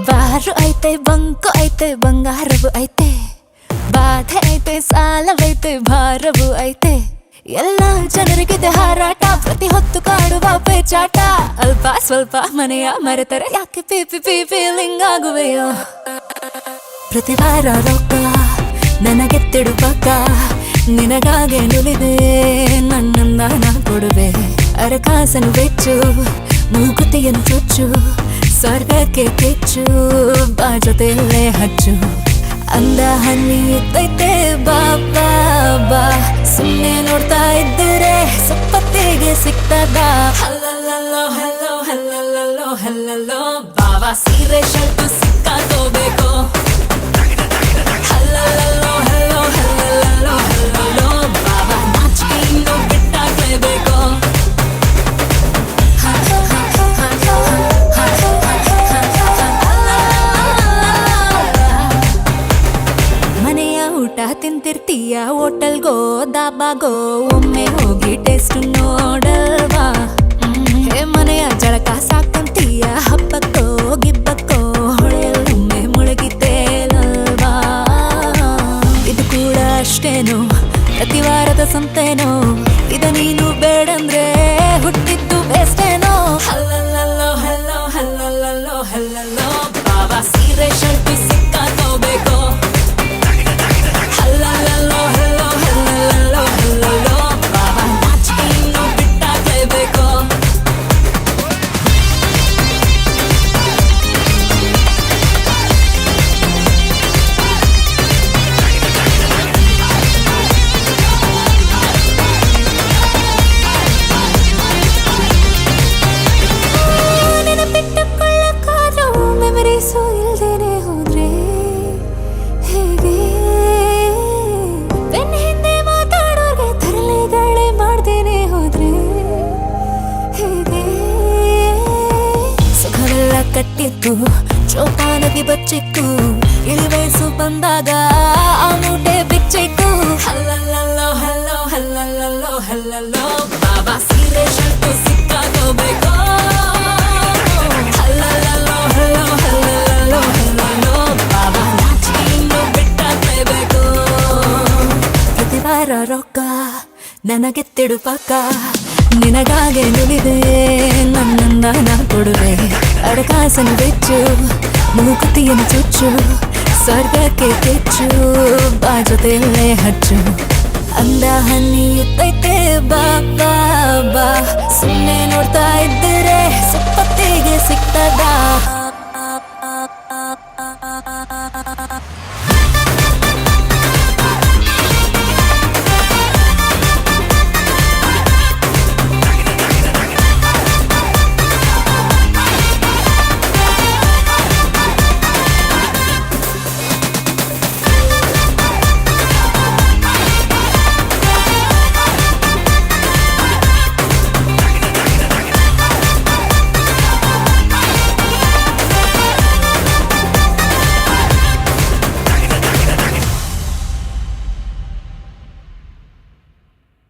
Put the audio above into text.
ಬಾರು ಐತೆ ಬಂಕು ಐತೆ ಬಂಗಾರವು ಐತೆ ಬಾಧೆ ಐತೆ ಸಾಲವೈತೆ ಭಾರವು ಐತೆ ಎಲ್ಲ ಜನರಿಗಿದೆ ಹಾರಾಟ ಪ್ರತಿ ಹೊತ್ತು ಕಾಡುವ ಪೇಚಾಟ ಅಲ್ಪ ಸ್ವಲ್ಪ ಮನೆಯ ಮರೆತರೆ ಯಾಕೆ ಪೀಪಿ ಪೀ ಫೀಲಿಂಗ್ ಆಗುವೆಯೋ ಪ್ರತಿ ವಾರ ರೊಕ್ಕ ನನಗೆತ್ತಿಡು ಪಕ್ಕ ನಿನಗಾಗೆ ನುಲಿದೆ ನನ್ನಂದ ನಾ ಕೊಡುವೆ ಅರಕಾಸನು ಬೆಚ್ಚು ಮೂಗುತಿಯನ್ನು ಚುಚ್ಚು ಸ್ವರ್ಗಕ್ಕೆ ಕೆಚ್ಚು ಬಾ ಜೊತೆಯಲ್ಲೇ ಹಚ್ಚು ಅಂದ ಹಣ್ಣಿ ಇದ್ದೈತೆ ಬಾ ಬಾ ಬಾ ಸುಮ್ಮನೆ ನೋಡ್ತಾ ಇದ್ದರೆ ಸಪ್ಪತ್ತಿಗೆ ಸಿಗ್ತದ ಹಲ್ಲಲ್ಲೋ ಹಲ್ಲೋ ಹಲ್ಲಲ್ಲೋ ಹಲ್ಲಲ್ಲೋ ಬಾವಾ ಸೀರೆ ಶರ್ಟು ಸಿಕ್ಕಾಕೋಬೇಕು ಹಲ್ಲಲ್ಲೋ ಹಲ್ಲೋ ಹಲ್ಲಲ್ಲೋ ಹಲ್ಲಲ್ಲೋ ಬಾವಾ ನಾಚಿಕೆ ಇನ್ನು ಬಿಟ್ಟಾಕ್ಲೇಬೇಕು ಊಟ ತಿಂತಿರ್ತೀಯ ಹೋಟೆಲ್ಗೋ ದಾಬಾಗೋ ಒಮ್ಮೆ ಹೋಗಿ ಟೇಸ್ಟ್ ನೋಡಲ್ವಾ ಮನೆಯ ಜಳಕ ಸಾಕಂತೀಯ ಹಬ್ಬಕ್ಕೋ ಗಿಬ್ಬಕ್ಕೋ ಹೊಳೆಯಲ್ಲೊಮ್ಮೆ ಮುಳುಗಿತೇನಲ್ವಾ ಇದು ಕೂಡ ಅಷ್ಟೇನೋ ಪ್ರತಿ ವಾರದ ಸಂತೇನೋ ಇದ ನೀನು ಬೇಡಂದ್ರೆ ಹುಟ್ಟಿದ್ದು ಬೇಸ್ತೇನೋ ಹಲ್ಲಲ್ಲೋ ಹಲ್ಲೋ ಹಲ್ಲಲ್ಲೋ ಹಲ್ಲಲ್ಲೋ ಬಾವಾ ಸೀರೆ ಶರ್ಟು ಸಿಕ್ಕಾಕೋಬೇಕು ಹಲ್ಲಲ್ಲೋ ಹಲ್ಲೋ ಹಲ್ಲಲ್ಲೋ ಹಲ್ಲಲ್ಲೋ ಬಾವಾ ನಾಚಿಕೆ ಇನ್ನು ಬಿಟ್ಟಾಕ್ಲೇಬೇಕು ನೆನಪಿಟ್ಟುಕೊಳ್ಳಕ್ಕಾದ್ರೂ ಮೆಮರೀಸು ಇಲ್ದೇನೆ ಹೋದ್ರೆ ಹೇಗೆ ಬೆನ್ನ ಹಿಂದೆ ಮಾತಾಡೋರ್ಗೆ ತರಲೆಗಳೇ ಮಾಡ್ದೇನೆ ಹೋದ್ರೆ ಹೇಗೆ ಸುಖವೆಲ್ಲ ಕಟ್ಟಿತ್ತು ಚೋಪಾನದಿ ಬಚ್ಚಿಕ್ಕು ಇಳಿವಯಸ್ಸು ಬಂದಾಗ ಆ ಮೂಟೆ ಬಿಚ್ಚಿಕ್ಕು ಹಲ್ಲಲ್ಲೋ ಹಲ್ಲೋ ಹಲ್ಲಲ್ಲೋ ಹಲ್ಲಲ್ಲೋ ಬಾಬಾ ಸೀರೆ ಶರ್ಟು ಸಿಕ್ಕಾಕೋಬೇಕು ಹಲ್ಲಲ್ಲೋ ಹಲ್ಲೋ ಹಲ್ಲಲ್ಲೋ ಹಲ್ಲಲ್ಲೋ ಬಾಬಾ ನಾಚಿಕೆ ಇನ್ನು ಬಿಟ್ಟಾಕ್ಲೇಬೇಕು ಪ್ರತಿ ವಾರ ರೊಕ್ಕ ನನಗೆತ್ತಿಡು ಪಕ್ಕ ನಿನಗಾಗೆ ನುಲಿದೆ ನನ್ನಂದ ನಾ ಕೊಡುವೆ ಅಡಕಾಸನು ಬೆಚ್ಚು ಮೂಗುತಿಯನ್ನು ಚುಚ್ಚು ಸ್ವರ್ಗಕ್ಕೆ ಕೆಚ್ಚು ಬಾ ಜೊತೆಯಲ್ಲೇ ಹಚ್ಚು ಅಂದ ಹಣ್ಣಿ ಇದ್ದೈತೆ ಬಾ ಬಾ